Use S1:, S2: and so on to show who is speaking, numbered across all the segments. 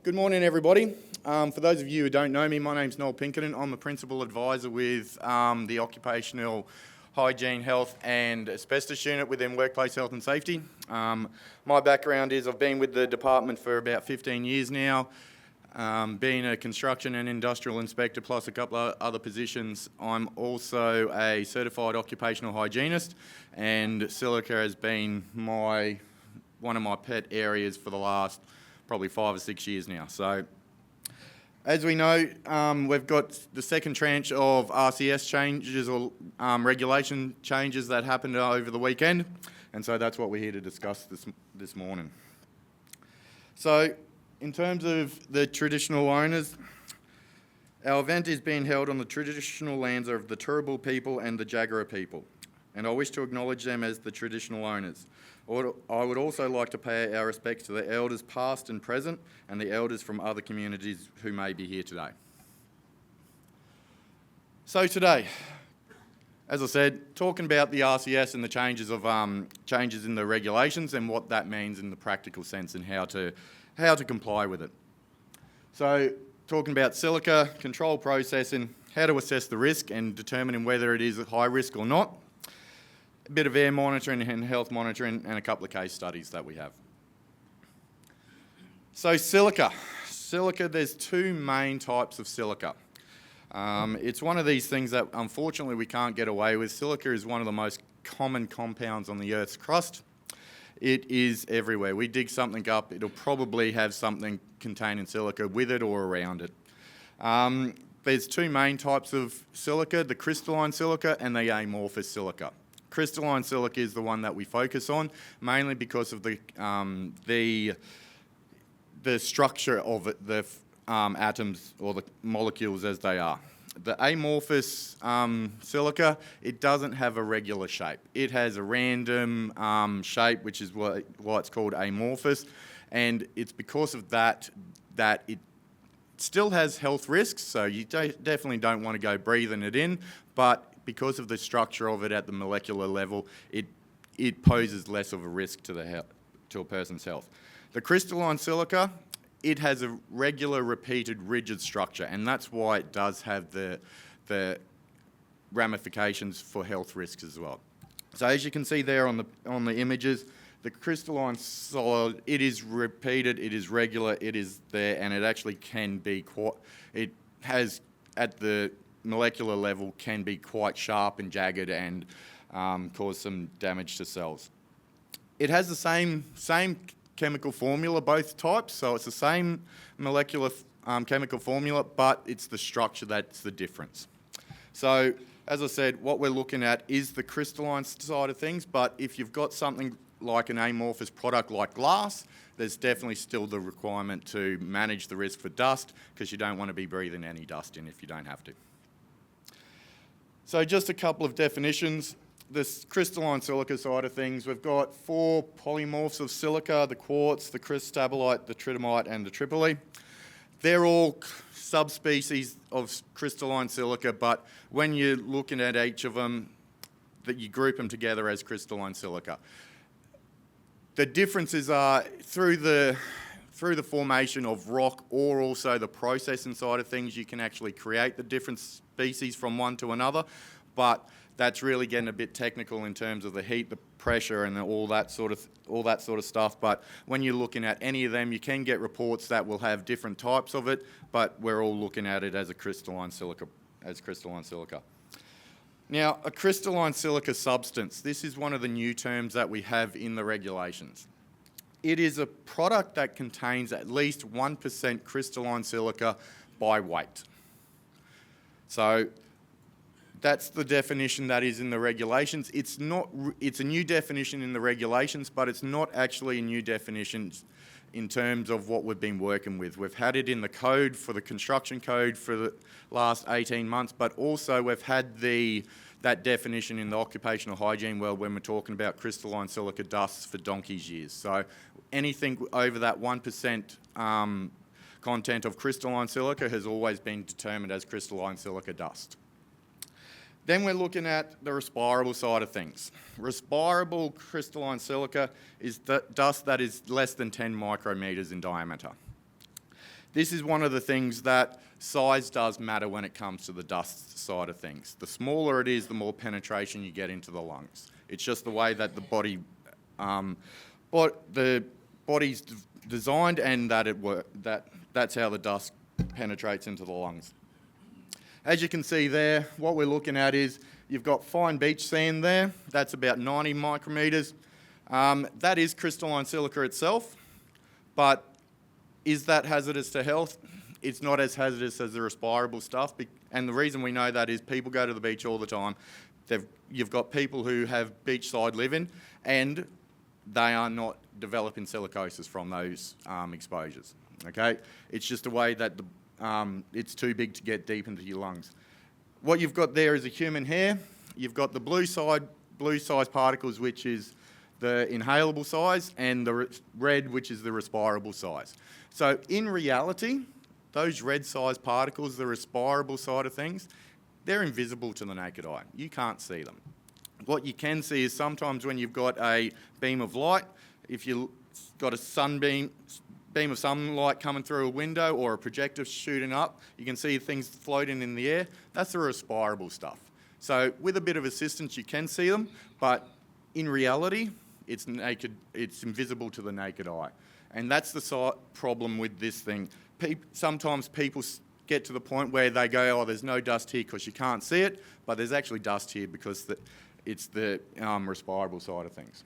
S1: Good morning, everybody. For those of you who don't know me, my name's Noel Pinkerton. I'm a Principal Advisor with the Occupational Hygiene, Health and Asbestos Unit within Workplace Health and Safety. My background is I've been with the department for about 15 years now, being a construction and industrial inspector plus a couple of other positions. I'm also a certified occupational hygienist, and Silica has been one of my pet areas for the last probably 5 or 6 years now. So, as we know, we've got the second tranche of RCS changes or regulation changes that happened over the weekend, and so that's what we're here to discuss this morning. So, in terms of the traditional owners, our event is being held on the traditional lands of the Turrbal people and the Jagera people, and I wish to acknowledge them as the traditional owners. I would also like to pay our respects to the elders past and present and the elders from other communities who may be here today. So today, as I said, talking about the RCS and the changes in the regulations and what that means in the practical sense and how to comply with it. So talking about silica, control processing, how to assess the risk and determining whether it is a high risk or not, a bit of air monitoring and health monitoring, and a couple of case studies that we have. So silica, there's two main types of silica. It's one of these things that unfortunately we can't get away with. Silica is one of the most common compounds on the Earth's crust. It is everywhere. We dig something up, it'll probably have something containing silica with it or around it. There's two main types of silica, the crystalline silica and the amorphous silica. Crystalline silica is the one that we focus on, mainly because of the structure of it, the atoms or the molecules as they are. The amorphous silica, it doesn't have a regular shape. It has a random shape, which is why it's called amorphous, and it's because of that it still has health risks, so you definitely don't want to go breathing it in, but because of the structure of it at the molecular level, it poses less of a risk to a person's health. The crystalline silica, it has a regular, repeated, rigid structure, and that's why it does have the ramifications for health risks as well. So as you can see there on the images, the crystalline solid, it is repeated, it is regular, it is there, and it actually can be it has at the molecular level can be quite sharp and jagged and cause some damage to cells. It has the same chemical formula, both types, so it's the same molecular chemical formula, but it's the structure that's the difference. So, as I said, what we're looking at is the crystalline side of things, but if you've got something like an amorphous product like glass, there's definitely still the requirement to manage the risk for dust, because you don't want to be breathing any dust in if you don't have to. So just a couple of definitions. This crystalline silica side of things, we've got 4 polymorphs of silica, the quartz, the cristabolite, the tridymite and the tripoli. They're all subspecies of crystalline silica, but when you're looking at each of them, that you group them together as crystalline silica. The differences are through the formation of rock or also the processing side of things, you can actually create the different species from one to another, but that's really getting a bit technical in terms of the heat, the pressure and all that sort of stuff. But when you're looking at any of them, you can get reports that will have different types of it, but we're all looking at it as a crystalline silica. Now, a crystalline silica substance, this is one of the new terms that we have in the regulations. It is a product that contains at least 1% crystalline silica by weight. So that's the definition that is in the regulations. It's a new definition in the regulations, but it's not actually a new definition in terms of what we've been working with. We've had it in the code for the construction code for the last 18 months, but also we've had that definition in the occupational hygiene world when we're talking about crystalline silica dusts for donkey's years. So anything over that 1% content of crystalline silica has always been determined as crystalline silica dust. Then we're looking at the respirable side of things. Respirable crystalline silica is the dust that is less than 10 micrometers in diameter. This is one of the things that size does matter when it comes to the dust side of things. The smaller it is, the more penetration you get into the lungs. It's just the way that the body, the body's designed, and that that's how the dust penetrates into the lungs. As you can see there, what we're looking at is you've got fine beach sand there. That's about 90 micrometers. That is crystalline silica itself, but is that hazardous to health? It's not as hazardous as the respirable stuff, and the reason we know that is people go to the beach all the time. You've got people who have beachside living, and they are not developing silicosis from those exposures. Okay, it's just a way that it's too big to get deep into your lungs. What you've got there is a human hair. You've got the blue size particles, which is the inhalable size, and the red, which is the respirable size. So in reality, those red size particles, the respirable side of things, they're invisible to the naked eye. You can't see them. What you can see is sometimes when you've got a beam of light, if you've got a beam of sunlight coming through a window or a projector shooting up, you can see things floating in the air. That's the respirable stuff. So with a bit of assistance, you can see them, but in reality, it's naked. It's invisible to the naked eye. And that's the problem with this thing. Sometimes people get to the point where they go, oh, there's no dust here because you can't see it, but there's actually dust here because it's the respirable side of things.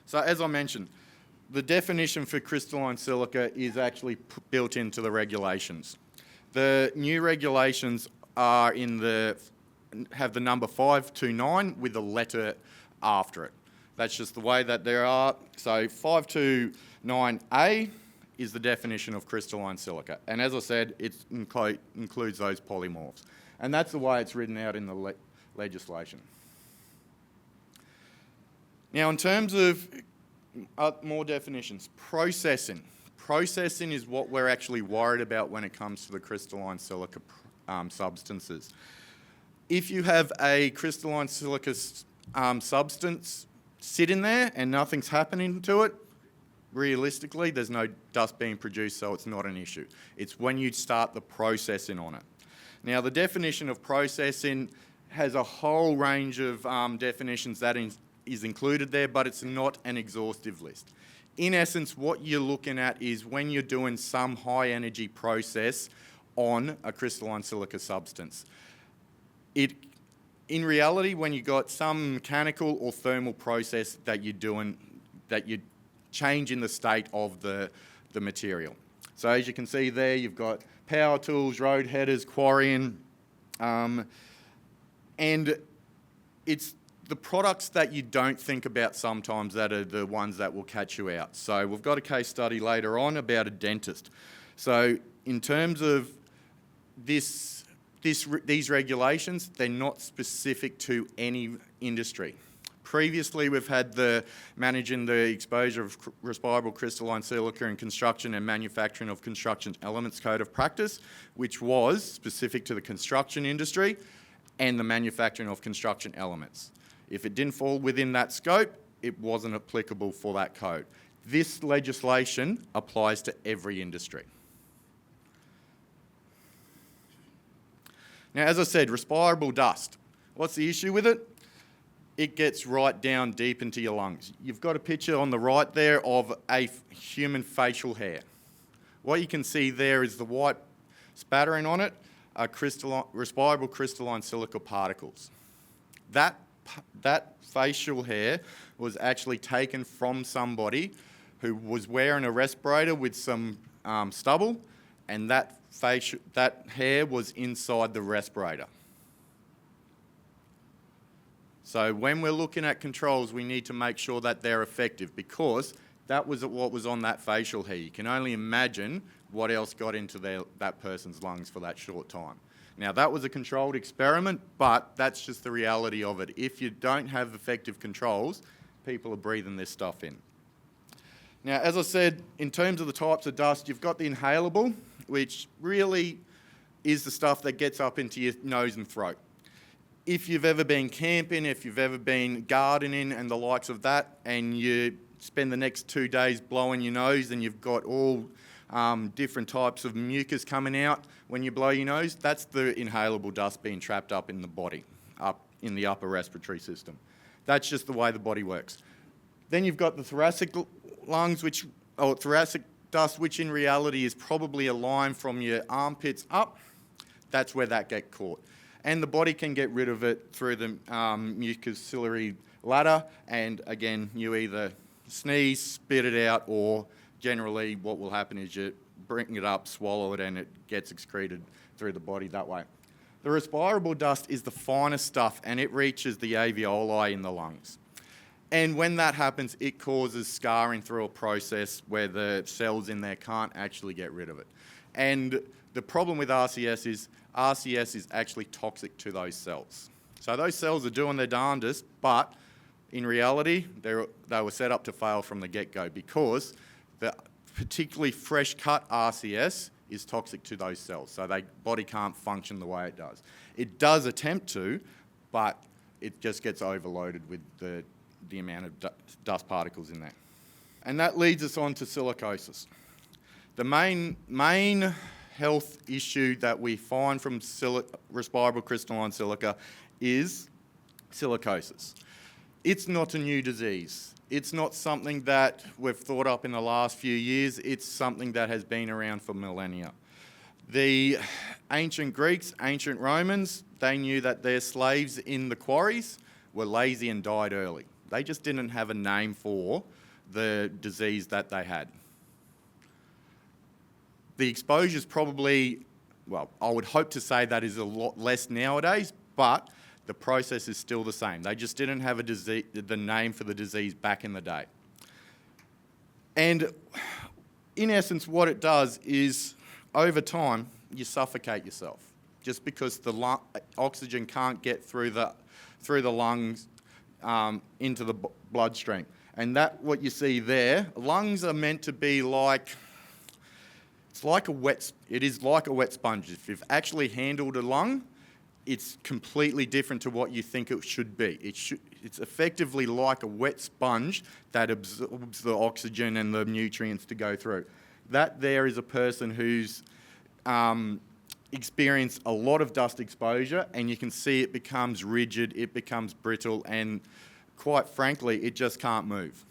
S1: So as I mentioned, the definition for crystalline silica is actually built into the regulations. The new regulations are have the number 529 with a letter after it. That's just the way that there are. So 529A is the definition of crystalline silica. And as I said, it includes those polymorphs. And that's the way it's written out in the legislation. Now, in terms of more definitions, processing. Processing is what we're actually worried about when it comes to the crystalline silica substances. If you have a crystalline silica substance sitting there and nothing's happening to it, realistically, there's no dust being produced, so it's not an issue. It's when you start the processing on it. Now, the definition of processing has a whole range of definitions that is included there, but it's not an exhaustive list. In essence, what you're looking at is when you're doing some high energy process on a crystalline silica substance. In reality, when you've got some mechanical or thermal process that you're doing, that you're changing the state of the material. So as you can see there, you've got power tools, road headers, quarrying, and it's the products that you don't think about sometimes that are the ones that will catch you out. So we've got a case study later on about a dentist. So in terms of these regulations, they're not specific to any industry. Previously, we've had the managing the exposure of respirable crystalline silica in construction and manufacturing of construction elements code of practice, which was specific to the construction industry and the manufacturing of construction elements. If it didn't fall within that scope, it wasn't applicable for that code. This legislation applies to every industry. Now, as I said, respirable dust. What's the issue with it? It gets right down deep into your lungs. You've got a picture on the right there of a human facial hair. What you can see there is the white spattering on it are respirable crystalline silica particles. That facial hair was actually taken from somebody who was wearing a respirator with some stubble, and that hair was inside the respirator. So when we're looking at controls, we need to make sure that they're effective, because that was what was on that facial hair. You can only imagine what else got into that person's lungs for that short time. Now, that was a controlled experiment, but that's just the reality of it. If you don't have effective controls, people are breathing this stuff in. Now, as I said, in terms of the types of dust, you've got the inhalable, which really is the stuff that gets up into your nose and throat. If you've ever been camping, if you've ever been gardening and the likes of that, and you spend the next 2 days blowing your nose and you've got all different types of mucus coming out when you blow your nose, that's the inhalable dust being trapped up in the body, up in the upper respiratory system. That's just the way the body works. Then you've got the thoracic lungs, thoracic dust, which in reality is probably a line from your armpits up. That's where that gets caught. And the body can get rid of it through the mucociliary ladder, and again, you either sneeze, spit it out, or generally what will happen is you bring it up, swallow it, and it gets excreted through the body that way. The respirable dust is the finest stuff, and it reaches the alveoli in the lungs. And when that happens, it causes scarring through a process where the cells in there can't actually get rid of it. And the problem with RCS is actually toxic to those cells. So those cells are doing their darndest, but in reality, they were set up to fail from the get-go because the particularly fresh-cut RCS is toxic to those cells, so the body can't function the way it does. It does attempt to, but it just gets overloaded with the amount of dust particles in there. And that leads us on to silicosis. The main health issue that we find from respirable crystalline silica is silicosis. It's not a new disease. It's not something that we've thought up in the last few years. It's something that has been around for millennia. The ancient Greeks, ancient Romans, they knew that their slaves in the quarries were lazy and died early. They just didn't have a name for the disease that they had. The exposure is probably, well, I would hope to say that is a lot less nowadays, but the process is still the same. They just didn't have the name for the disease back in the day. And in essence, what it does is, over time, you suffocate yourself just because the oxygen can't get through the lungs into the bloodstream. And that, what you see there, lungs are meant to be like, it is like a wet sponge. If you've actually handled a lung, it's completely different to what you think it should be. It's effectively like a wet sponge that absorbs the oxygen and the nutrients to go through. That there is a person who's experienced a lot of dust exposure, and you can see it becomes rigid, it becomes brittle, and quite frankly, it just can't move.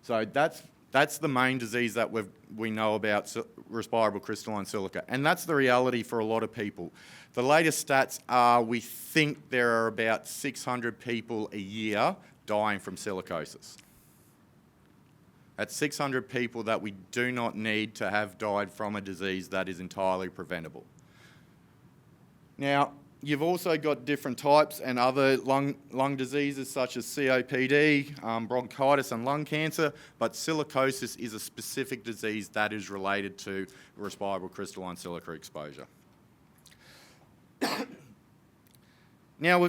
S1: So that's the main disease that we know about respirable crystalline silica, and that's the reality for a lot of people. The latest stats are we think there are about 600 people a year dying from silicosis. That's 600 people that we do not need to have died from a disease that is entirely preventable. Now, you've also got different types and other lung diseases such as COPD, bronchitis and lung cancer, but silicosis is a specific disease that is related to respirable crystalline silica exposure. Now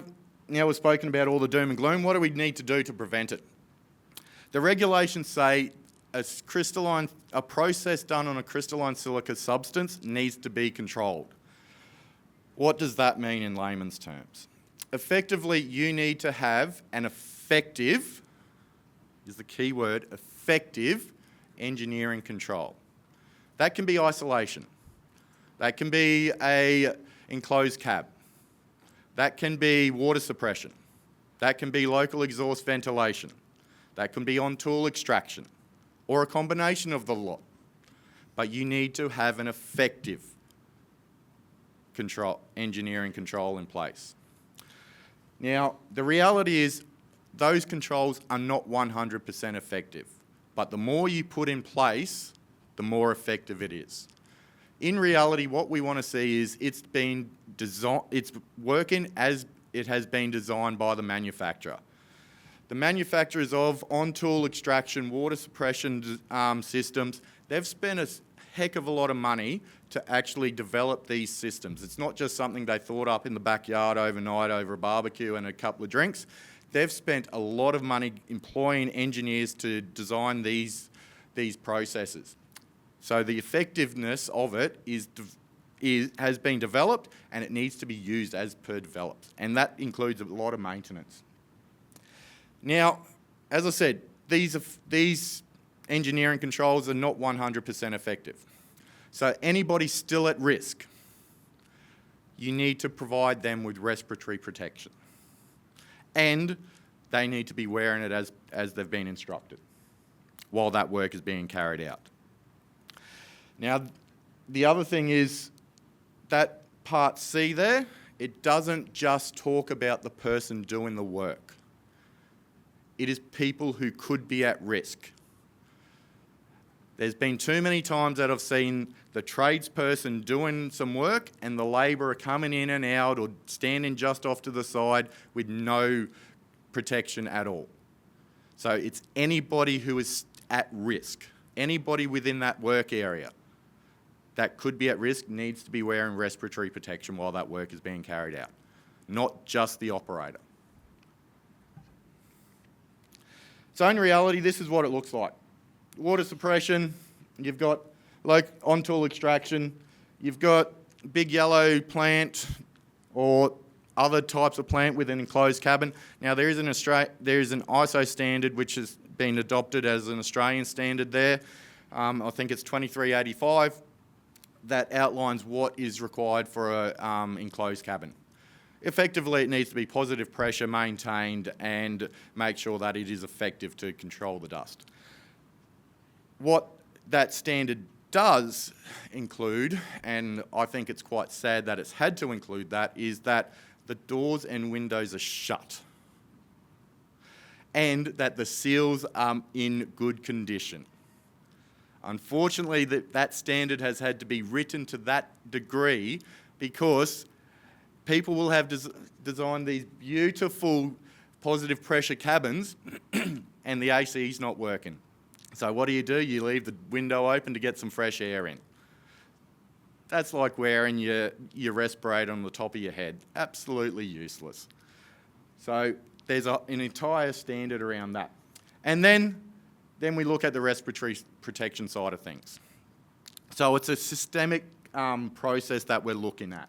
S1: we've spoken about all the doom and gloom. What do we need to do to prevent it? The regulations say a process done on a crystalline silica substance needs to be controlled. What does that mean in layman's terms? Effectively, you need to have an effective, is the key word, effective engineering control. That can be isolation. That can be an enclosed cab. That can be water suppression. That can be local exhaust ventilation. That can be on-tool extraction, or a combination of the lot. But you need to have an effective engineering control in place. Now, the reality is those controls are not 100% effective, but the more you put in place, the more effective it is. In reality, what we want to see is it's working as it has been designed by the manufacturer. The manufacturers of on-tool extraction, water suppression systems, they've spent a heck of a lot of money to actually develop these systems. It's not just something they thought up in the backyard overnight over a barbecue and a couple of drinks. They've spent a lot of money employing engineers to design these processes. So the effectiveness of it has been developed, and it needs to be used as per developed. And that includes a lot of maintenance. Now, as I said, these engineering controls are not 100% effective. So anybody still at risk, you need to provide them with respiratory protection. And they need to be wearing it as they've been instructed while that work is being carried out. Now, the other thing is that part C there, it doesn't just talk about the person doing the work. It is people who could be at risk. There's been too many times that I've seen the tradesperson doing some work and the labourer coming in and out or standing just off to the side with no protection at all. So it's anybody who is at risk. Anybody within that work area that could be at risk needs to be wearing respiratory protection while that work is being carried out, not just the operator. So in reality, this is what it looks like. Water suppression, you've got on-tool extraction, you've got big yellow plant or other types of plant with an enclosed cabin. Now there is an ISO standard which has been adopted as an Australian standard there. I think it's 2385 that outlines what is required for an enclosed cabin. Effectively, it needs to be positive pressure maintained and make sure that it is effective to control the dust. What that standard does include, and I think it's quite sad that it's had to include that, is that the doors and windows are shut and that the seals are in good condition. Unfortunately, that standard has had to be written to that degree because people will have designed these beautiful positive pressure cabins and the AC is not working. So what do? You leave the window open to get some fresh air in. That's like wearing your respirator on the top of your head. Absolutely useless. So there's an entire standard around that. And then we look at the respiratory protection side of things. So it's a systemic process that we're looking at.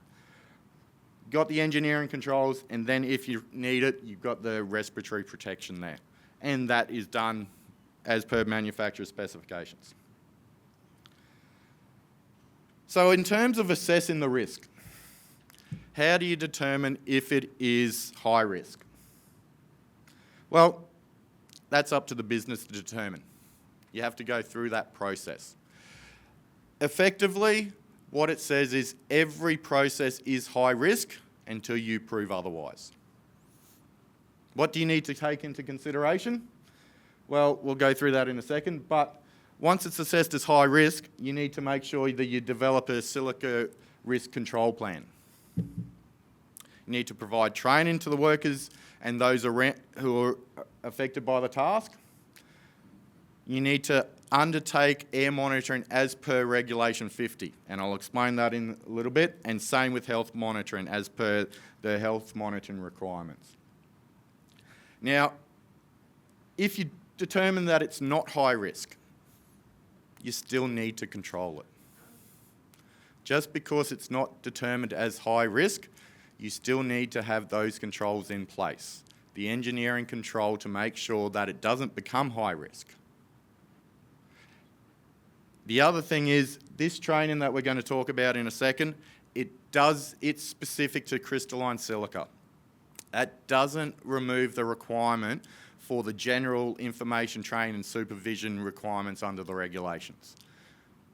S1: Got the engineering controls, and then if you need it, you've got the respiratory protection there. And that is done as per manufacturer specifications. So in terms of assessing the risk, how do you determine if it is high risk? Well, that's up to the business to determine. You have to go through that process. Effectively, what it says is every process is high risk until you prove otherwise. What do you need to take into consideration? Well, we'll go through that in a second, but once it's assessed as high risk, you need to make sure that you develop a silica risk control plan. You need to provide training to the workers and those who are affected by the task. You need to undertake air monitoring as per Regulation 50, and I'll explain that in a little bit, and same with health monitoring as per the health monitoring requirements. Now, if you determine that it's not high risk, you still need to control it. Just because it's not determined as high risk, you still need to have those controls in place. The engineering control to make sure that it doesn't become high risk. The other thing is, this training that we're going to talk about in a second, it's specific to crystalline silica. That doesn't remove the requirement for the general information training and supervision requirements under the regulations.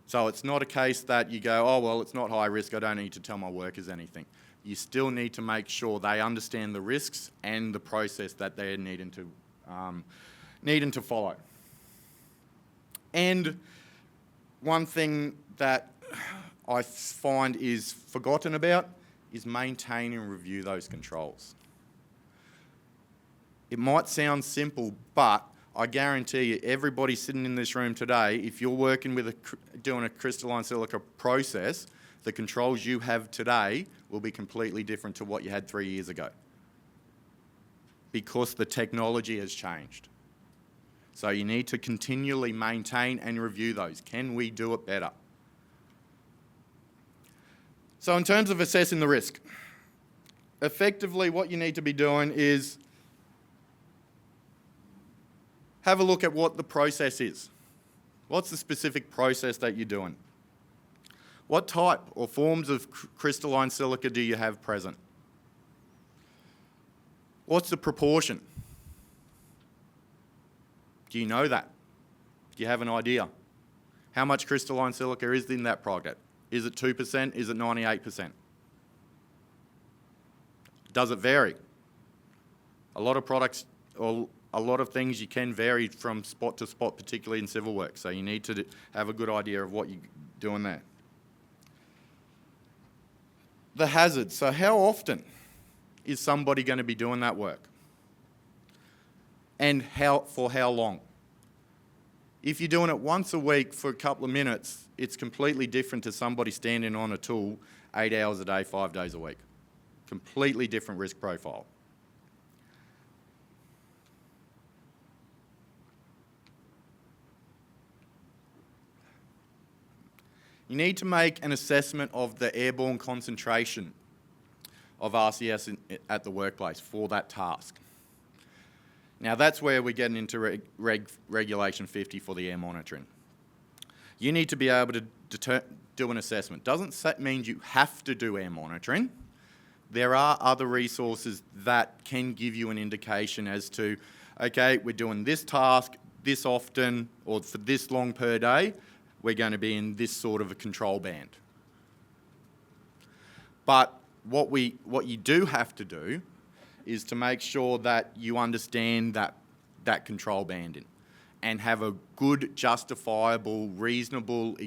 S1: So it's not a case that you go, oh, well, it's not high risk, I don't need to tell my workers anything. You still need to make sure they understand the risks and the process that they're needing to follow. And one thing that I find is forgotten about is maintain and review those controls. It might sound simple, but I guarantee you, everybody sitting in this room today, if you're working with doing a crystalline silica process, the controls you have today will be completely different to what you had 3 years ago, because the technology has changed. So you need to continually maintain and review those. Can we do it better? So in terms of assessing the risk, effectively what you need to be doing is have a look at what the process is. What's the specific process that you're doing? What type or forms of crystalline silica do you have present? What's the proportion? Do you know that? Do you have an idea? How much crystalline silica is in that product? Is it 2%? Is it 98%? Does it vary? A lot of products, or a lot of things you can vary from spot to spot, particularly in civil work. So you need to have a good idea of what you're doing there. The hazards. So how often is somebody going to be doing that work? And for how long? If you're doing it once a week for a couple of minutes, it's completely different to somebody standing on a tool 8 hours a day, 5 days a week. Completely different risk profile. You need to make an assessment of the airborne concentration of RCS at the workplace for that task. Now that's where we're getting into Regulation 50 for the air monitoring. You need to be able to do an assessment. Doesn't mean you have to do air monitoring. There are other resources that can give you an indication as to, okay, we're doing this task this often or for this long per day, we're going to be in this sort of a control band. But what you do have to do is to make sure that you understand that control banding and have a good, justifiable, reasonable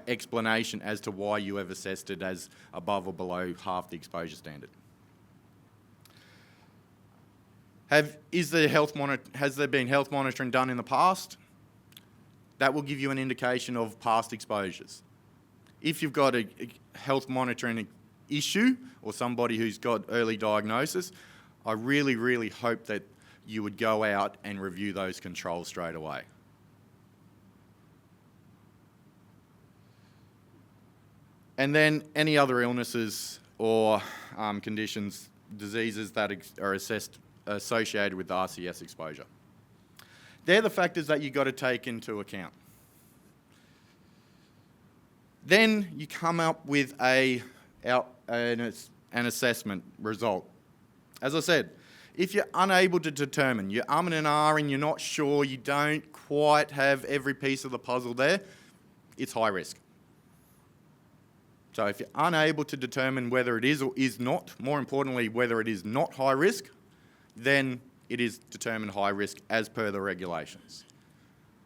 S1: explanation as to why you have assessed it as above or below half the exposure standard. Has there been health monitoring done in the past? That will give you an indication of past exposures. If you've got a health monitoring issue or somebody who's got early diagnosis, I really, really hope that you would go out and review those controls straight away. And then any other illnesses or conditions, diseases that are associated with RCS exposure. They're the factors that you've got to take into account. Then you come up with an assessment result. As I said, if you're unable to determine, you're umming and ahhing, you're not sure, you don't quite have every piece of the puzzle there, it's high risk. So if you're unable to determine whether it is or is not, more importantly, whether it is not high risk, then it is determined high risk as per the regulations.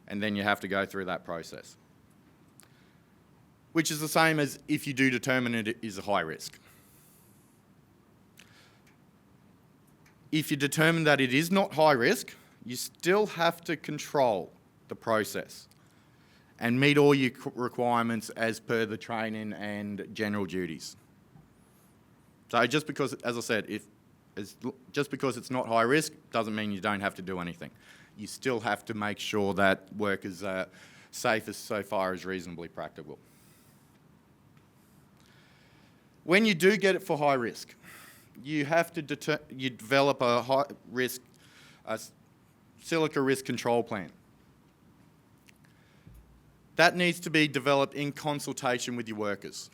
S1: And then you have to go through that process. Which is the same as if you do determine it is a high risk. If you determine that it is not high risk, you still have to control the process and meet all your requirements as per the training and general duties. So just because, as I said, just because it's not high risk doesn't mean you don't have to do anything. You still have to make sure that workers are safe as so far as reasonably practicable. When you do get it for high risk, you have to develop a high risk, silica risk control plan. That needs to be developed in consultation with your workers.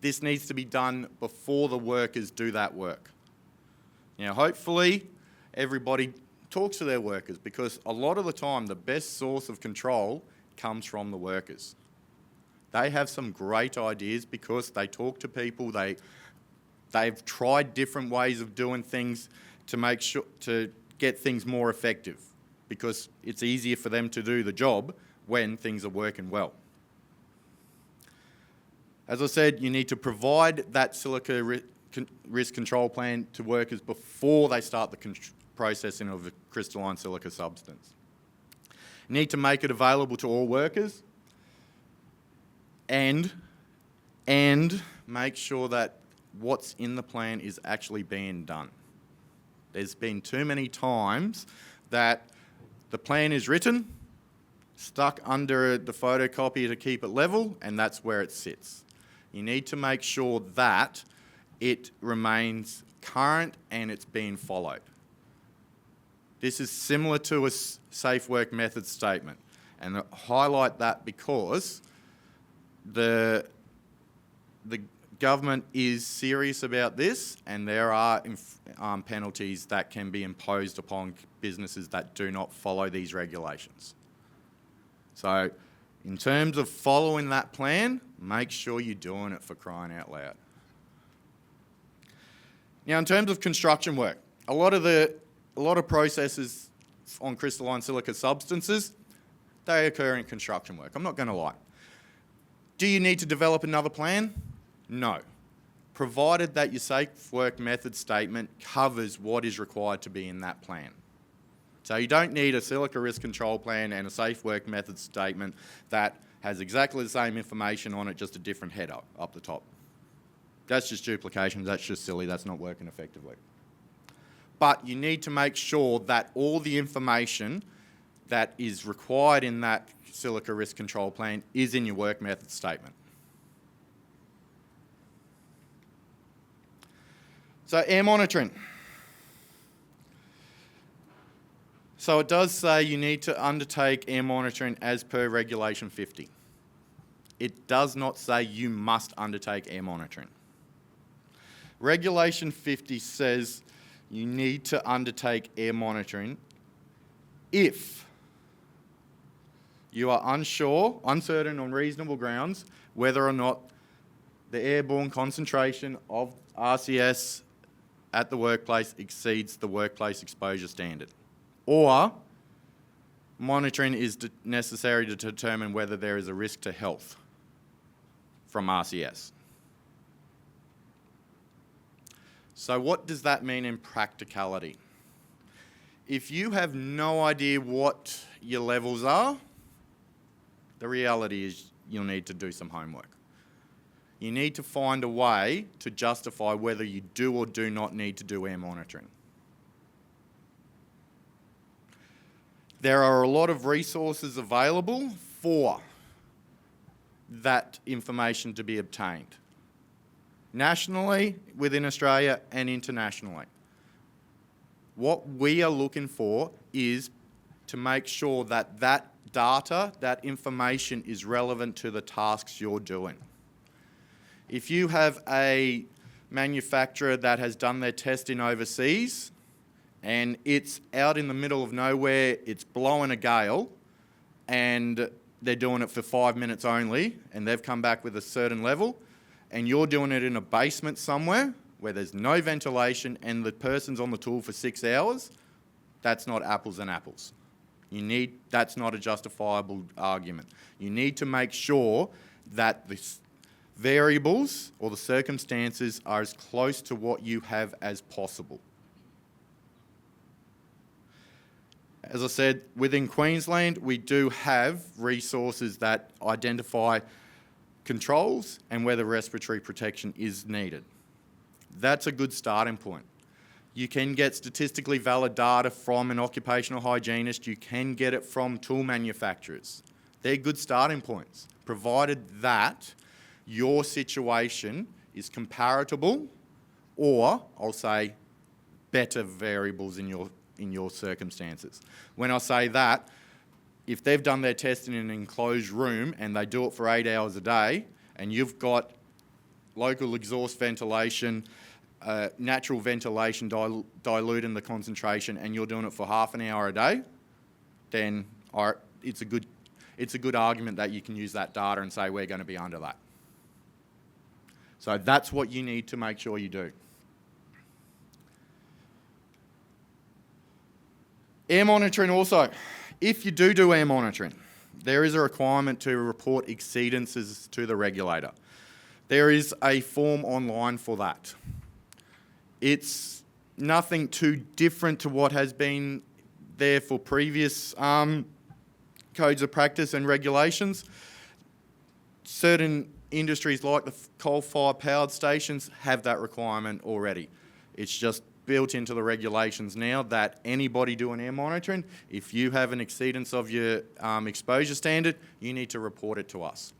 S1: This needs to be done before the workers do that work. Now, hopefully, everybody talks to their workers because a lot of the time, the best source of control comes from the workers. They have some great ideas because they talk to people, they've tried different ways of doing things to make sure to get things more effective because it's easier for them to do the job when things are working well. As I said, you need to provide that silica risk control plan to workers before they start the processing of a crystalline silica substance. You need to make it available to all workers and make sure that what's in the plan is actually being done. There's been too many times that the plan is written, stuck under the photocopier to keep it level, and that's where it sits. You need to make sure that it remains current and it's being followed. This is similar to a safe work method statement. And I highlight that because the government is serious about this, and there are penalties that can be imposed upon businesses that do not follow these regulations. So in terms of following that plan, make sure you're doing it, for crying out loud. Now, in terms of construction work, a lot of processes on crystalline silica substances, they occur in construction work. I'm not going to lie. Do you need to develop another plan? No. Provided that your safe work method statement covers what is required to be in that plan. So you don't need a silica risk control plan and a safe work method statement that has exactly the same information on it, just a different header up the top. That's just duplication, that's just silly, that's not working effectively. But you need to make sure that all the information that is required in that silica risk control plan is in your work method statement. So air monitoring. So it does say you need to undertake air monitoring as per Regulation 50. It does not say you must undertake air monitoring. Regulation 50 says you need to undertake air monitoring if you are uncertain on reasonable grounds whether or not the airborne concentration of RCS at the workplace exceeds the workplace exposure standard, or monitoring is necessary to determine whether there is a risk to health from RCS. So what does that mean in practicality? If you have no idea what your levels are, the reality is you'll need to do some homework. You need to find a way to justify whether you do or do not need to do air monitoring. There are a lot of resources available for that information to be obtained, nationally, within Australia, and internationally. What we are looking for is to make sure that that data, that information is relevant to the tasks you're doing. If you have a manufacturer that has done their testing overseas and it's out in the middle of nowhere, it's blowing a gale, and they're doing it for 5 minutes only, and they've come back with a certain level, and you're doing it in a basement somewhere where there's no ventilation and the person's on the tool for 6 hours, that's not apples and apples. That's not a justifiable argument. You need to make sure that the variables or the circumstances are as close to what you have as possible. As I said, within Queensland, we do have resources that identify controls and whether respiratory protection is needed. That's a good starting point. You can get statistically valid data from an occupational hygienist. You can get it from tool manufacturers. They're good starting points, provided that your situation is comparable, or I'll say better variables in your circumstances. When I say that, if they've done their testing in an enclosed room and they do it for 8 hours a day, and you've got local exhaust ventilation, natural ventilation diluting the concentration, and you're doing it for half an hour a day, then it's a good argument that you can use that data and say we're going to be under that. So that's what you need to make sure you do. Air monitoring also. If you do air monitoring, there is a requirement to report exceedances to the regulator. There is a form online for that. It's nothing too different to what has been there for previous codes of practice and regulations. Certain industries like the coal-fired powered stations have that requirement already. It's just built into the regulations now that anybody doing air monitoring, if you have an exceedance of your exposure standard, you need to report it to us.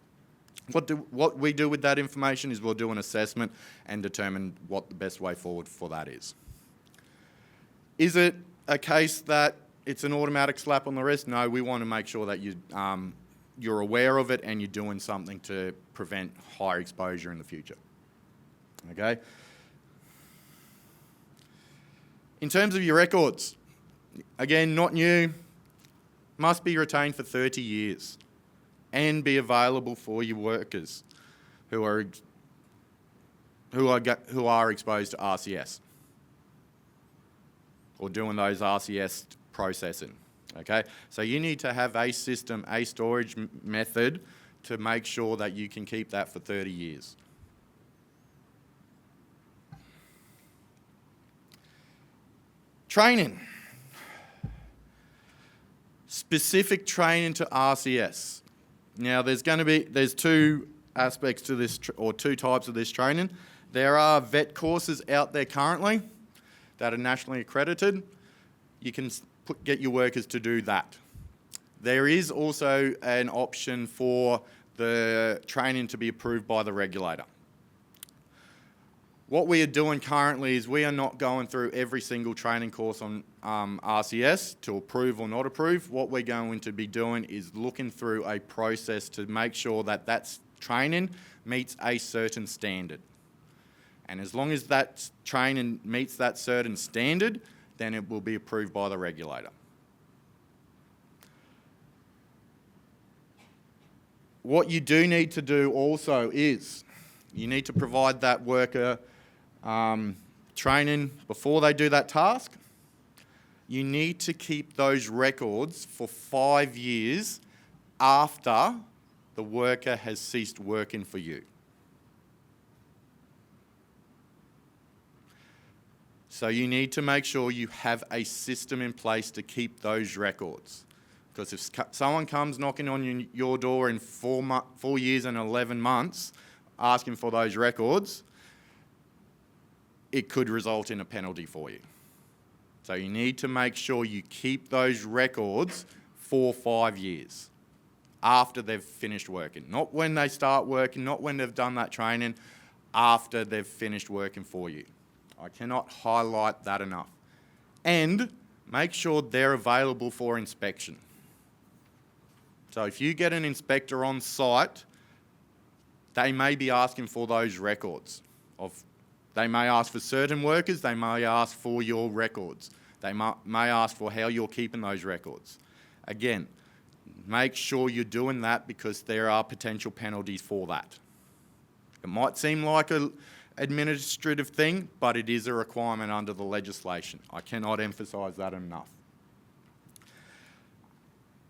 S1: What we do with that information is we'll do an assessment and determine what the best way forward for that is. Is it a case that it's an automatic slap on the wrist. No, we want to make sure that you're aware of it and you're doing something to prevent higher exposure in the future. Okay? In terms of your records, again, not new, must be retained for 30 years and be available for your workers who are exposed to RCS or doing those RCS processing. Okay, so you need to have a system, a storage method to make sure that you can keep that for 30 years. Training. Specific training to RCS. Now, there's two aspects to this, or two types of this training. There are vet courses out there currently that are nationally accredited. You can get your workers to do that. There is also an option for the training to be approved by the regulator. What we are doing currently is we are not going through every single training course on RCS to approve or not approve. What we're going to be doing is looking through a process to make sure that that training meets a certain standard. And as long as that training meets that certain standard, then it will be approved by the regulator. What you do need to do also is you need to provide that worker training before they do that task. You need to keep those records for 5 years after the worker has ceased working for you. So you need to make sure you have a system in place to keep those records. Because if someone comes knocking on your door in 4 years and 11 months asking for those records, it could result in a penalty for you. So you need to make sure you keep those records for 5 years after they've finished working. Not when they start working, not when they've done that training, after they've finished working for you. I cannot highlight that enough. And make sure they're available for inspection. So if you get an inspector on site, they may be asking for those records. They may ask for certain workers, they may ask for your records. They may ask for how you're keeping those records. Again, make sure you're doing that because there are potential penalties for that. It might seem like an administrative thing, but it is a requirement under the legislation. I cannot emphasise that enough.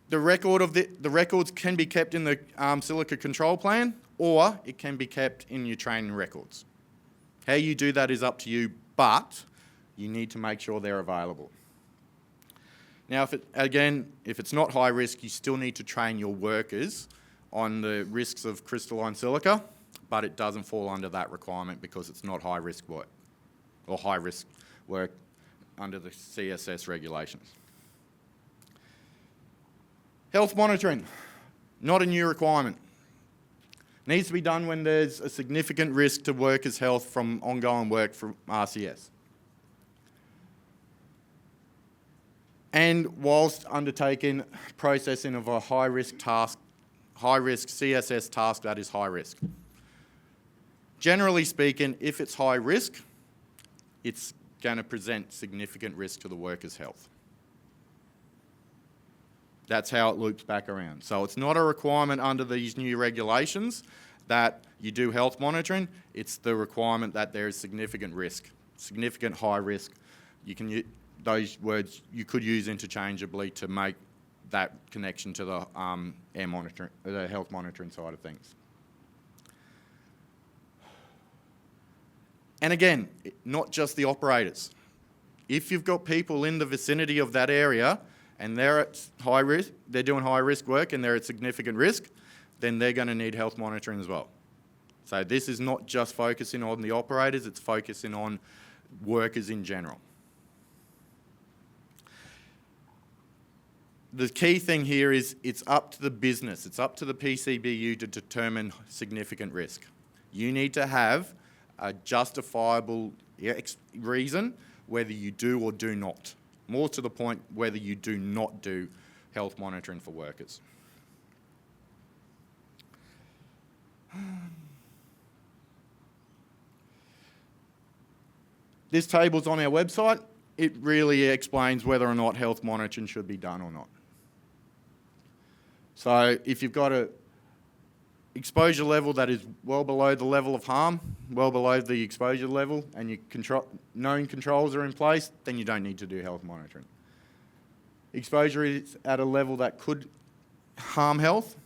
S1: The records can be kept in the Silica control plan, or it can be kept in your training records. How you do that is up to you, but you need to make sure they're available. Now, if it's not high risk, you still need to train your workers on the risks of crystalline silica, but it doesn't fall under that requirement because it's not high risk work or high risk work under the CSS regulations. Health monitoring, not a new requirement. Needs to be done when there's a significant risk to workers' health from ongoing work from RCS. And whilst undertaking processing of a high-risk CSS task that is high risk. Generally speaking, if it's high risk, it's going to present significant risk to the worker's health. That's how it loops back around. So it's not a requirement under these new regulations that you do health monitoring. It's the requirement that there is significant risk, significant high risk. You can use those words you could use interchangeably to make that connection to the air monitoring, the health monitoring side of things. And again, not just the operators. If you've got people in the vicinity of that area and they're at high risk, they're doing high risk work and they're at significant risk, then they're going to need health monitoring as well. So this is not just focusing on the operators, it's focusing on workers in general. The key thing here is it's up to the business, it's up to the PCBU to determine significant risk. You need to have a justifiable reason whether you do or do not More to the point, whether you do not do health monitoring for workers. This table's on our website. It really explains whether or not health monitoring should be done or not. So if you've got a exposure level that is well below the level of harm, well below the exposure level, and your known controls are in place, then you don't need to do health monitoring. Exposure is at a level that could harm health,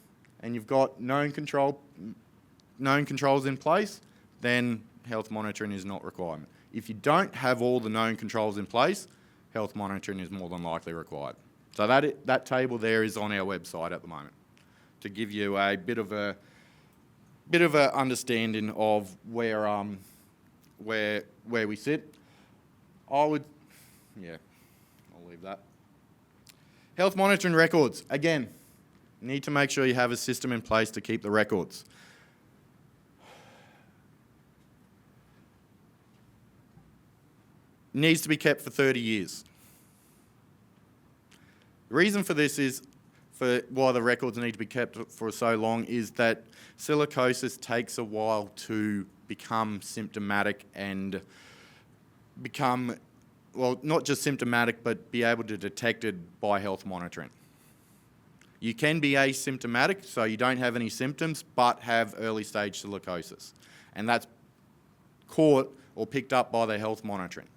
S1: and you've got known controls in place, then health monitoring is not required. If you don't have all the known controls in place, health monitoring is more than likely required. So that table there is on our website at the moment to give you a bit of a understanding of where we sit. I'll leave that. Health monitoring records. Again, you need to make sure you have a system in place to keep the records. Needs to be kept for 30 years. The reason for this is, for why the records need to be kept for so long, is that silicosis takes a while to become symptomatic and become, well, not just symptomatic, but be able to detect it by health monitoring. You can be asymptomatic, so you don't have any symptoms, but have early stage silicosis. And that's caught or picked up by the health monitoring.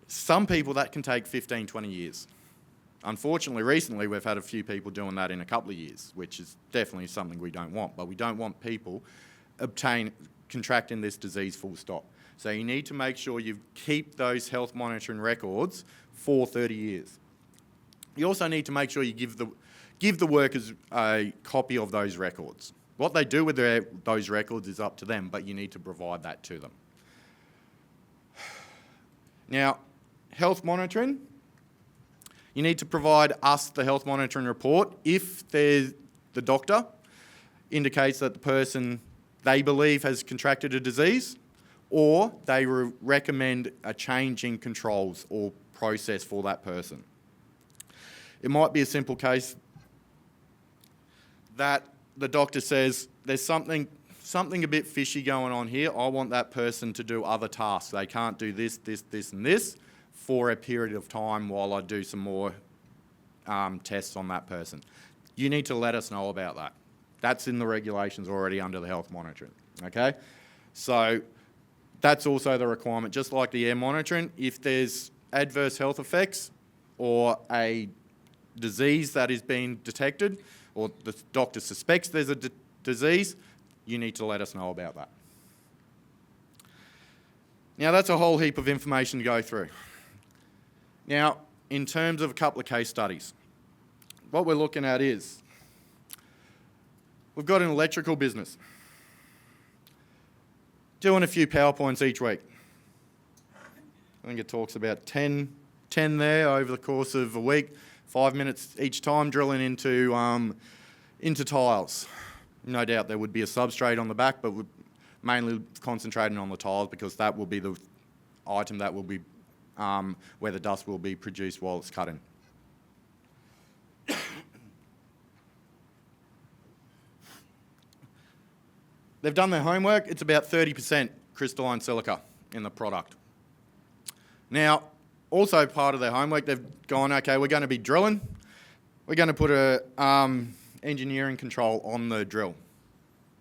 S1: Some people, that can take 15, 20 years. Unfortunately, recently, we've had a few people doing that in a couple of years, which is definitely something we don't want. But we don't want people contracting this disease full stop. So you need to make sure you keep those health monitoring records for 30 years. You also need to make sure you give the workers a copy of those records. What they do with those records is up to them, but you need to provide that to them. Now, health monitoring, you need to provide us the health monitoring report if the doctor indicates that the person they believe has contracted a disease, or they recommend a change in controls or process for that person. It might be a simple case that the doctor says, there's something a bit fishy going on here. I want that person to do other tasks. They can't do this, and this for a period of time while I do some more tests on that person. You need to let us know about that. That's in the regulations already under the health monitoring, okay? So that's also the requirement. Just like the air monitoring, if there's adverse health effects or a disease that is being detected, or the doctor suspects there's a disease, you need to let us know about that. Now, that's a whole heap of information to go through. Now, in terms of a couple of case studies, what we're looking at is, we've got an electrical business doing a few PowerPoints each week. I think it talks about 10 there over the course of a week, 5 minutes each time drilling into tiles. No doubt there would be a substrate on the back, but we're mainly concentrating on the tiles because that will be the item that will be where the dust will be produced while it's cutting. They've done their homework. It's about 30% crystalline silica in the product. Now, also part of their homework, they've gone, okay, we're going to be drilling. We're going to put a engineering control on the drill.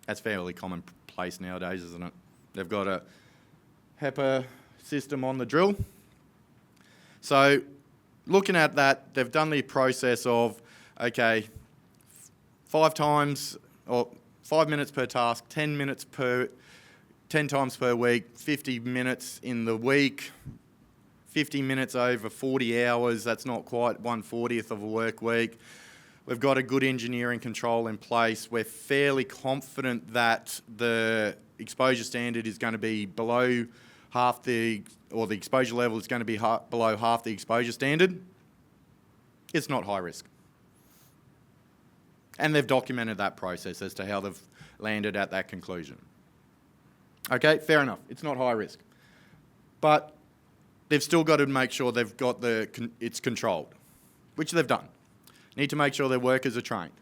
S1: That's fairly commonplace nowadays, isn't it? They've got a HEPA system on the drill. So looking at that, they've done the process of, okay, 5 minutes per task, 10 times per week, 50 minutes in the week, 50 minutes over 40 hours. That's not quite 1/40th of a work week. We've got a good engineering control in place. We're fairly confident that the exposure standard is going to be below half the exposure level is going to be below half the exposure standard. It's not high risk. And they've documented that process as to how they've landed at that conclusion. Okay, fair enough. It's not high risk. But they've still got to make sure they've got it's controlled, which they've done. Need to make sure their workers are trained.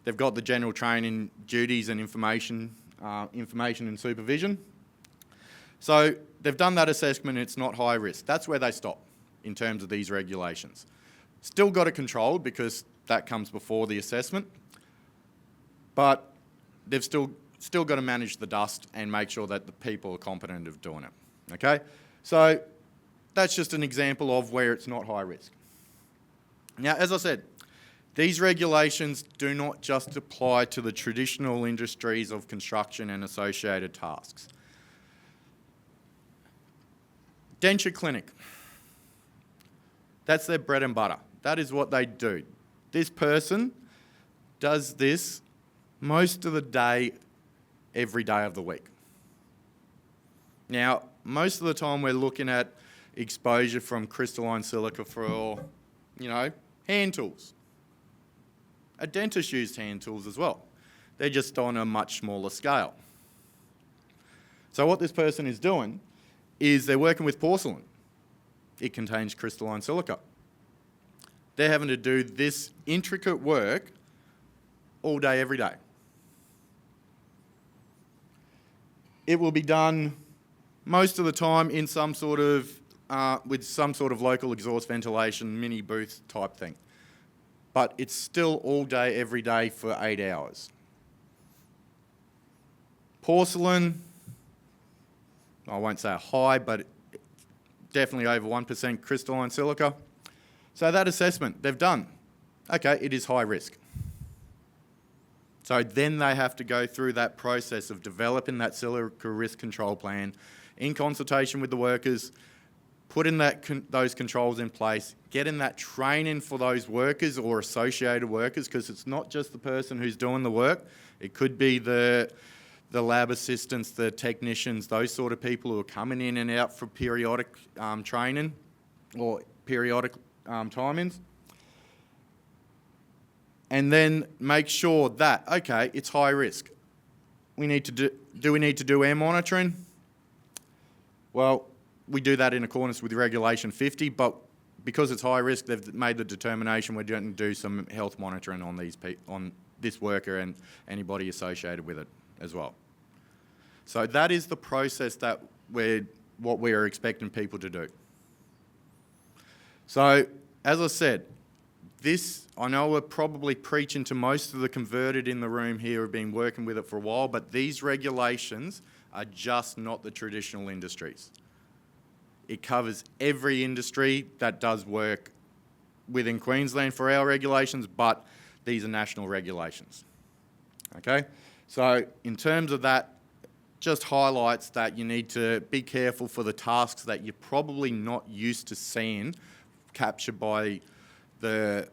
S1: They've got the general training duties and information and supervision. So they've done that assessment and it's not high risk. That's where they stop in terms of these regulations. Still got it controlled because that comes before the assessment, but they've still got to manage the dust and make sure that the people are competent of doing it, okay? So that's just an example of where it's not high risk. Now, as I said, these regulations do not just apply to the traditional industries of construction and associated tasks. Denture clinic, that's their bread and butter. That is what they do. This person does this most of the day, every day of the week. Now, most of the time we're looking at exposure from crystalline silica for, hand tools. A dentist used hand tools as well. They're just on a much smaller scale. So what this person is doing is they're working with porcelain. It contains crystalline silica. They're having to do this intricate work all day, every day. It will be done most of the time in some sort of, with some sort of local exhaust ventilation, mini booth type thing. But it's still all day, every day for 8 hours. Porcelain, I won't say a high, but definitely over 1% crystalline silica. So that assessment they've done, okay, it is high risk. So then they have to go through that process of developing that silica risk control plan in consultation with the workers, putting those controls in place, getting that training for those workers or associated workers, because it's not just the person who's doing the work. It could be the lab assistants, the technicians, those sort of people who are coming in and out for periodic training or periodic timings. And then make sure that, okay, it's high risk. Do we need to do air monitoring? Well, we do that in accordance with Regulation 50, but because it's high risk, they've made the determination we're going to do some health monitoring on this worker and anybody associated with it as well. So that is the process that what we are expecting people to do. So, as I said, I know we're probably preaching to most of the converted in the room here who've been working with it for a while, but these regulations are just not the traditional industries. It covers every industry that does work within Queensland for our regulations, but these are national regulations. Okay? So in terms of that, just highlights that you need to be careful for the tasks that you're probably not used to seeing captured by the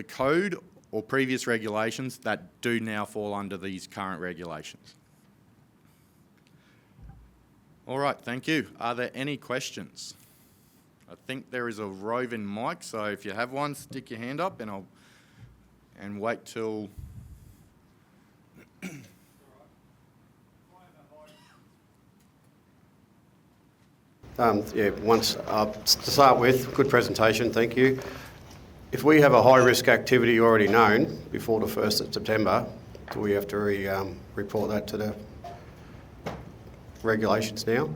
S1: code or previous regulations that do now fall under these current regulations. All right, thank you. Are there any questions? I think there is a roving mic, so if you have one, stick your hand up and wait till...
S2: To start with, good presentation, thank you. If we have a high-risk activity already known before the 1st of September, do we have to report that to the regulations now?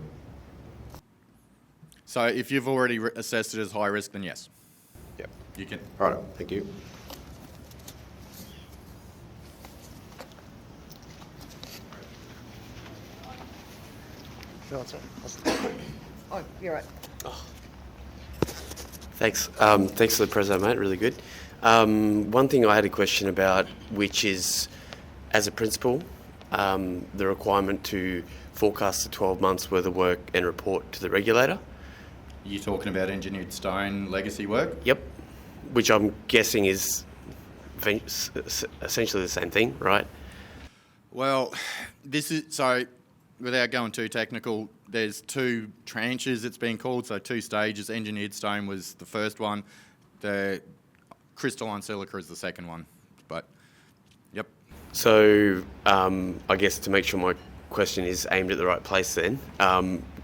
S1: So if you've already assessed it as high risk, then yes.
S2: Yep.
S1: You can.
S2: Right, thank you.
S3: Oh, you're right.
S4: Oh. Thanks. Thanks for the preso, mate. Really good. One thing I had a question about, which is, as a principal, the requirement to forecast the 12 months worth of work and report to the regulator.
S1: You're talking about engineered stone legacy work?
S4: Yep. Which I'm guessing is essentially the same thing, right?
S1: Well, without going too technical, there's 2 tranches it's been called, so 2 stages. Engineered stone was the first one. The crystalline silica is the second one. But, yep.
S4: So, I guess to make sure my question is aimed at the right place then,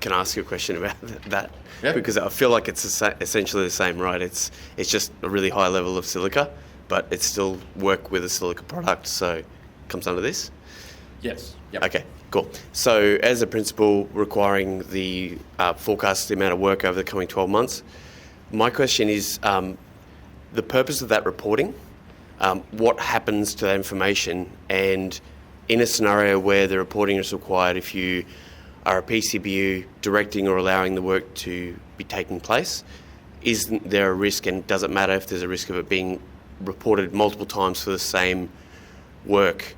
S4: can I ask you a question about that?
S1: Yeah.
S4: Because I feel like it's essentially the same, right? It's just a really high level of silica, but it still work with a silica product, so it comes under this?
S1: Yes. Yep.
S4: Okay, cool. So as a principal requiring the forecast the amount of work over the coming 12 months, my question is the purpose of that reporting, what happens to that information, and in a scenario where the reporting is required, if you are a PCBU directing or allowing the work to be taking place, is there a risk, and does it matter if there's a risk of it being reported multiple times for the same work?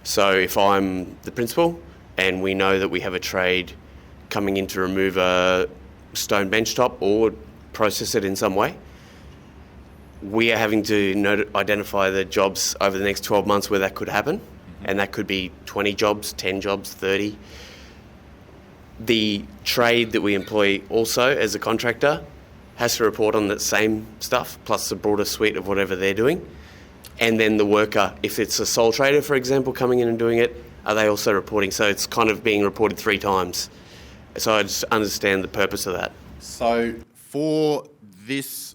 S4: So if I'm the principal and we know that we have a trade coming in to remove a stone benchtop or process it in some way, we are having to identify the jobs over the next 12 months where that could happen, and that could be 20 jobs, 10 jobs, 30. The trade that we employ also as a contractor has to report on that same stuff, plus the broader suite of whatever they're doing. And then the worker, if it's a sole trader, for example, coming in and doing it, are they also reporting? So it's kind of being reported 3 times. So I just understand the purpose of that.
S1: So for this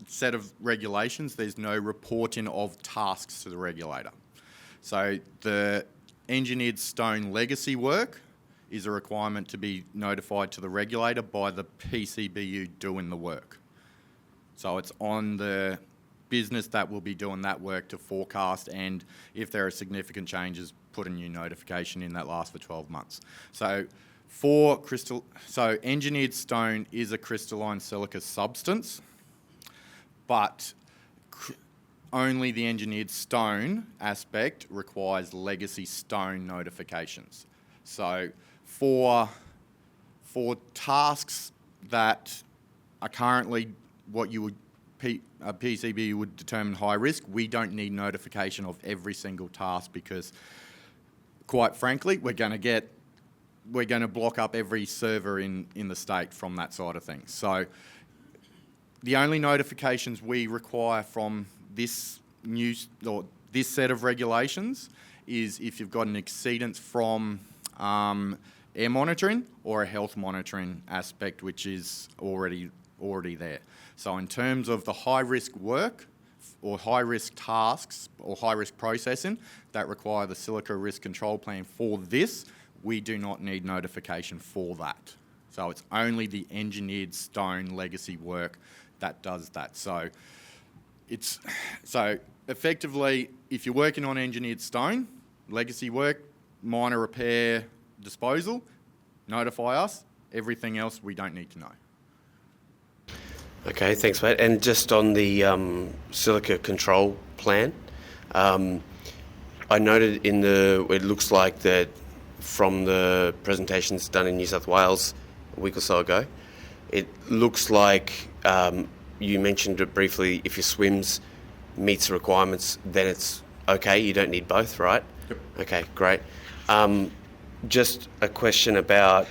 S1: set of regulations, there's no reporting of tasks to the regulator. So the engineered stone legacy work is a requirement to be notified to the regulator by the PCBU doing the work. So it's on the business that will be doing that work to forecast, and if there are significant changes, put a new notification in that lasts for 12 months. So engineered stone is a crystalline silica substance, but only the engineered stone aspect requires legacy stone notifications. So for tasks that are currently what you would a PCB would determine high risk, we don't need notification of every single task because, quite frankly, we're going to block up every server in the state from that side of things. So the only notifications we require from this set of regulations is if you've got an exceedance from air monitoring or a health monitoring aspect, which is already there. So in terms of the high-risk work or high-risk tasks or high-risk processing that require the silica risk control plan for this, we do not need notification for that. So it's only the engineered stone legacy work that does that. So effectively, if you're working on engineered stone, legacy work, minor repair, disposal, notify us. Everything else we don't need to know.
S4: Okay, thanks, mate. And just on the silica control plan, I noted it looks like that from the presentations done in New South Wales a week or so ago, it looks like you mentioned it briefly, if your swims meets the requirements, then it's okay, you don't need both, right?
S1: Yep.
S4: Okay, great. Just a question about,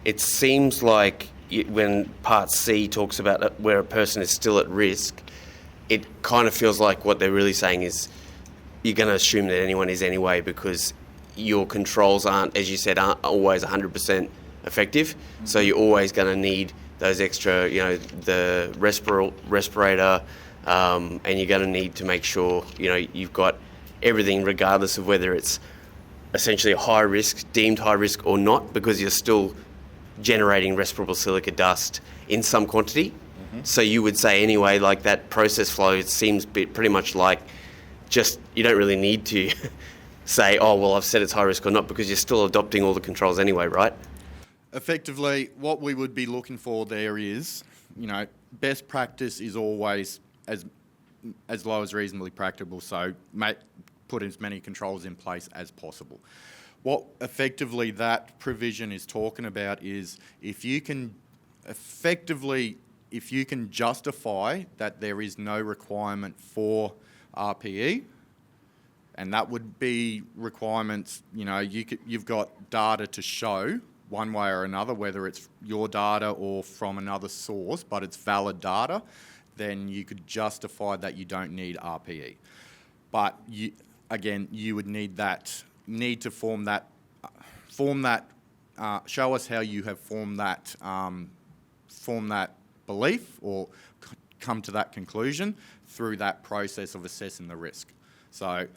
S4: it seems like when Part C talks about where a person is still at risk, it kind of feels like what they're really saying is you're going to assume that anyone is anyway because your controls aren't always 100% effective. Mm-hmm. So you're always going to need those extra, the respirator, and you're going to need to make sure, you've got everything regardless of whether it's essentially a high risk, deemed high risk or not, because you're still generating respirable silica dust in some quantity. Mm-hmm. So you would say anyway, like that process flow, it seems pretty much like just you don't really need to say, oh, well, I've said it's high risk or not, because you're still adopting all the controls anyway, right?
S1: Effectively, what we would be looking for there is, best practice is always as low as reasonably practicable, so put as many controls in place as possible. What effectively that provision is talking about is if you can justify that there is no requirement for RPE, and that would be requirements, you've got data to show one way or another, whether it's your data or from another source, but it's valid data, then you could justify that you don't need RPE. But you would need to form that show us how you have formed that belief or come to that conclusion through that process of assessing the risk. So,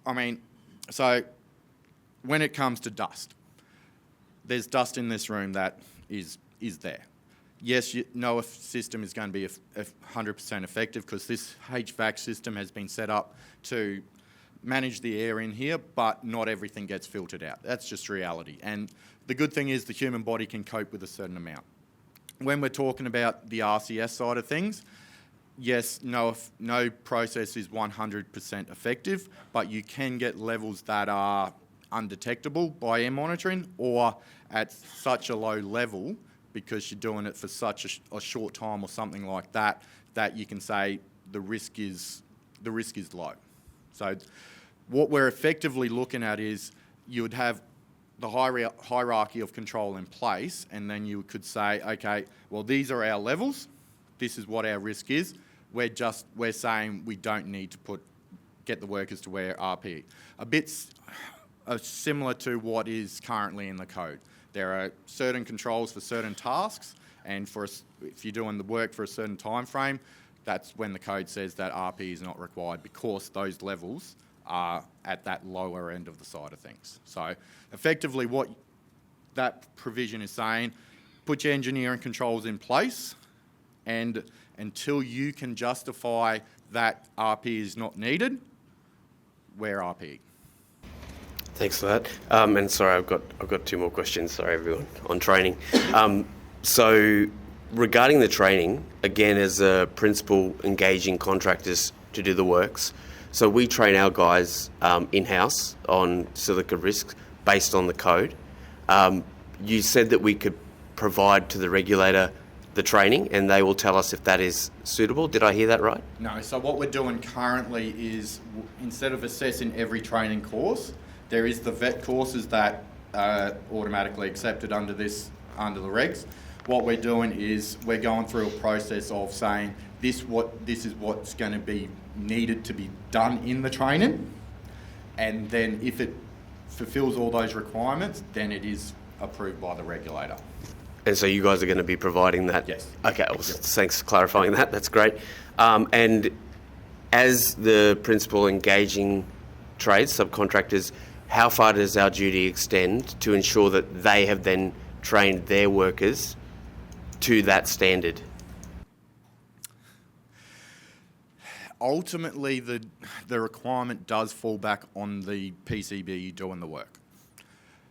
S1: when it comes to dust, there's dust in this room that is there. Yes, no system is going to be 100% effective because this HVAC system has been set up to manage the air in here, but not everything gets filtered out. That's just reality. And the good thing is the human body can cope with a certain amount. When we're talking about the RCS side of things, yes, no process is 100% effective, but you can get levels that are undetectable by air monitoring or at such a low level because you're doing it for such a short time or something like that, that you can say the risk is low. So what we're effectively looking at is you would have the hierarchy of control in place, and then you could say, okay, well, these are our levels. This is what our risk is. We're saying we don't need to get the workers to wear RPE. A bit similar to what is currently in the code. There are certain controls for certain tasks, and if you're doing the work for a certain time frame, that's when the code says that RPE is not required because those levels are at that lower end of the side of things. So effectively what that provision is saying, put your engineering controls in place, and until you can justify that RPE is not needed, wear RPE.
S4: Thanks for that. And sorry, I've got two more questions. Sorry, everyone, on training. So regarding the training, again, as a principal engaging contractors to do the works, so we train our guys in-house on silica risks based on the code. You said that we could provide to the regulator the training and they will tell us if that is suitable. Did I hear that right?
S1: No, so what we're doing currently is instead of assessing every training course, there is the vet courses that are automatically accepted under the regs. What we're doing is we're going through a process of saying this is what's going to be needed to be done in the training, and then if it fulfills all those requirements, then it is approved by the regulator.
S4: And so you guys are going to be providing that?
S1: Yes.
S4: Okay, well, thanks for clarifying that. That's great. And as the principal engaging trades, subcontractors, how far does our duty extend to ensure that they have then trained their workers to that standard?
S1: Ultimately, the requirement does fall back on the PCB doing the work.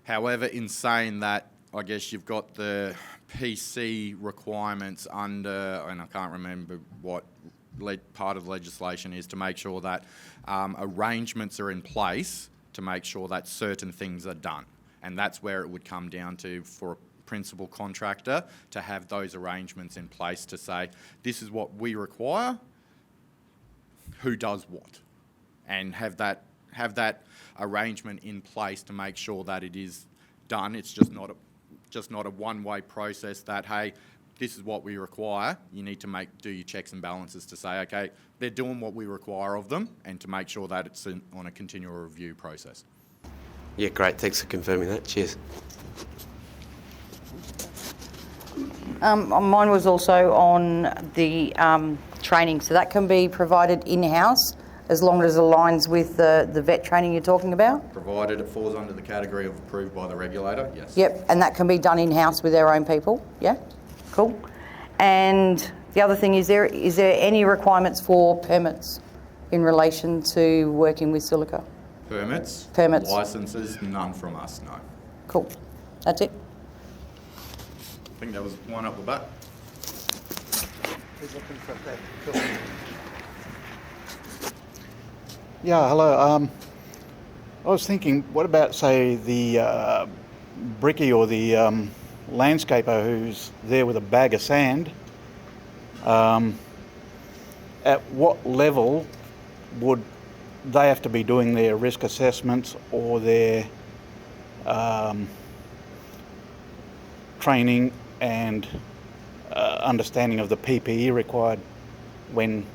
S1: However, in saying that, I guess you've got the PC requirements under, and I can't remember what part of the legislation is, to make sure that arrangements are in place to make sure that certain things are done. And that's where it would come down to for a principal contractor to have those arrangements in place to say, this is what we require, who does what, and have that arrangement in place to make sure that it is done. It's just not a one-way process that, hey, this is what we require. You need to do your checks and balances to say, okay, they're doing what we require of them, and to make sure that it's on a continual review process.
S4: Yeah, great. Thanks for confirming that. Cheers.
S3: Mine was also on the training, so that can be provided in-house as long as it aligns with the vet training you're talking about?
S1: Provided it falls under the category of approved by the regulator, yes.
S3: Yep, and that can be done in-house with their own people, yeah? Cool. And the other thing, is there any requirements for permits in relation to working with silica?
S1: Permits?
S3: Permits.
S1: Licenses, none from us, no.
S3: Cool. That's it.
S1: I think there was one up the back.
S5: Yeah, hello. I was thinking, what about, say, the brickie or the landscaper who's there with a bag of sand? At what level would they have to be doing their risk assessments or their training and understanding of the PPE required when,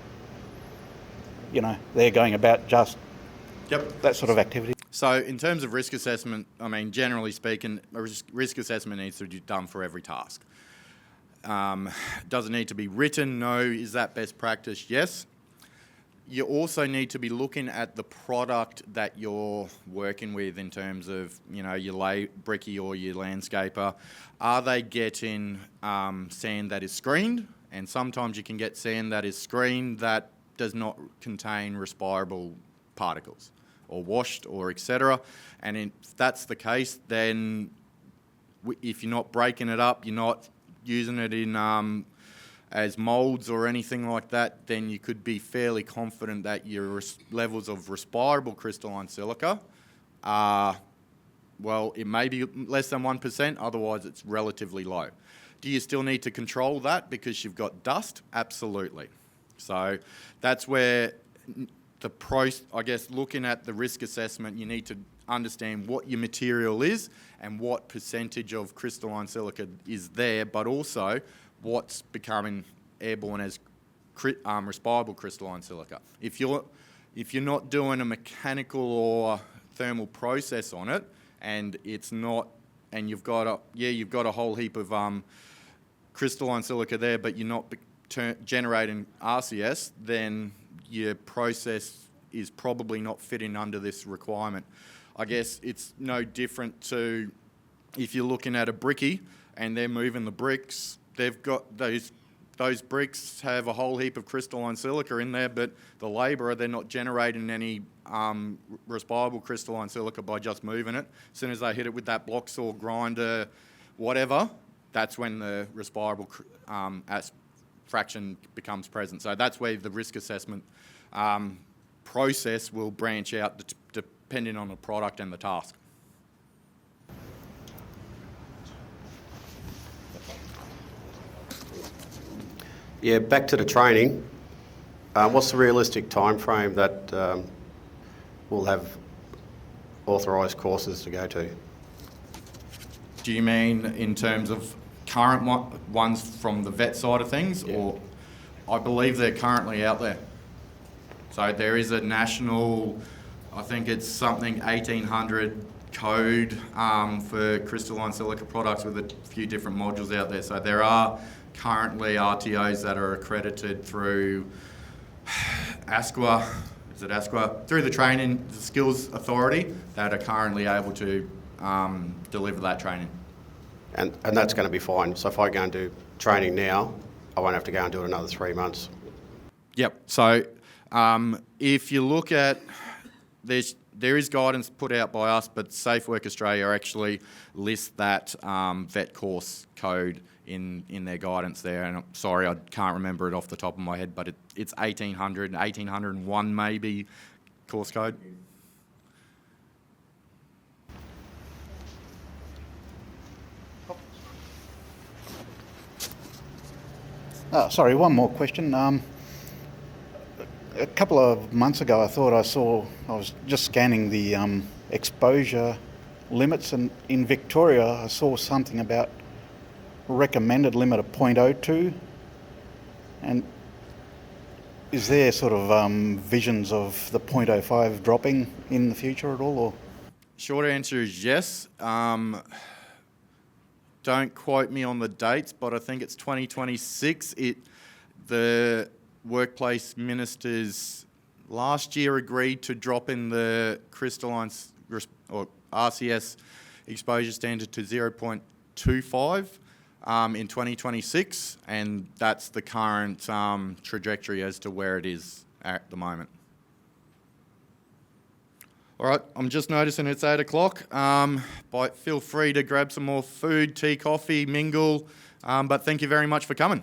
S5: you know, they're going about just
S1: Yep.
S5: that sort of activity?
S1: So in terms of risk assessment, I mean, generally speaking, a risk assessment needs to be done for every task. Does it need to be written? No. Is that best practice? Yes. You also need to be looking at the product that you're working with in terms of, you know, your brickie or your landscaper. Are they getting sand that is screened? And sometimes you can get sand that is screened that does not contain respirable particles, or washed, or etc. And if that's the case, then if you're not breaking it up, you're not using it in as moulds or anything like that, then you could be fairly confident that your levels of respirable crystalline silica are, well, it may be less than 1%, otherwise it's relatively low. Do you still need to control that because you've got dust? Absolutely. So that's where I guess looking at the risk assessment, you need to understand what your material is and what percentage of crystalline silica is there, but also what's becoming airborne as respirable crystalline silica. If you're not doing a mechanical or thermal process on it, and it's not, and you've got a whole heap of crystalline silica there, but you're not generating RCS, then your process is probably not fitting under this requirement. I guess it's no different to if you're looking at a brickie and they're moving the bricks, they've got those bricks have a whole heap of crystalline silica in there, but the labourer, they're not generating any respirable crystalline silica by just moving it. As soon as they hit it with that block saw, grinder, whatever, that's when the respirable fraction becomes present. So that's where the risk assessment process will branch out depending on the product and the task.
S2: Yeah, back to the training. What's the realistic time frame that we'll have authorised courses to go to?
S1: Do you mean in terms of current ones from the vet side of things? Yeah. Or I believe they're currently out there. So there is a national, I think it's something 1800 code for crystalline silica products with a few different modules out there. So there are currently RTOs that are accredited through ASQA, through the Training Skills Authority that are currently able to deliver that training.
S2: And that's going to be fine. So if I go and do training now, I won't have to go and do it another 3 months.
S1: Yep. So if you look at, there is guidance put out by us, but Safe Work Australia actually list that vet course code in their guidance there. And I'm sorry, I can't remember it off the top of my head, but it's 1800, 1801 maybe course code.
S5: Sorry, one more question. A couple of months ago, I thought I was just scanning the exposure limits, and in Victoria, I saw something about recommended limit of 0.02. And is there sort of visions of the 0.05 dropping in the future at all? Or?
S1: Short answer is yes. Don't quote me on the dates, but I think it's 2026. The workplace ministers last year agreed to drop in the crystalline or RCS exposure standard to 0.25 in 2026, and that's the current trajectory as to where it is at the moment. All right, I'm just noticing it's 8 o'clock. But feel free to grab some more food, tea, coffee, mingle. But thank you very much for coming.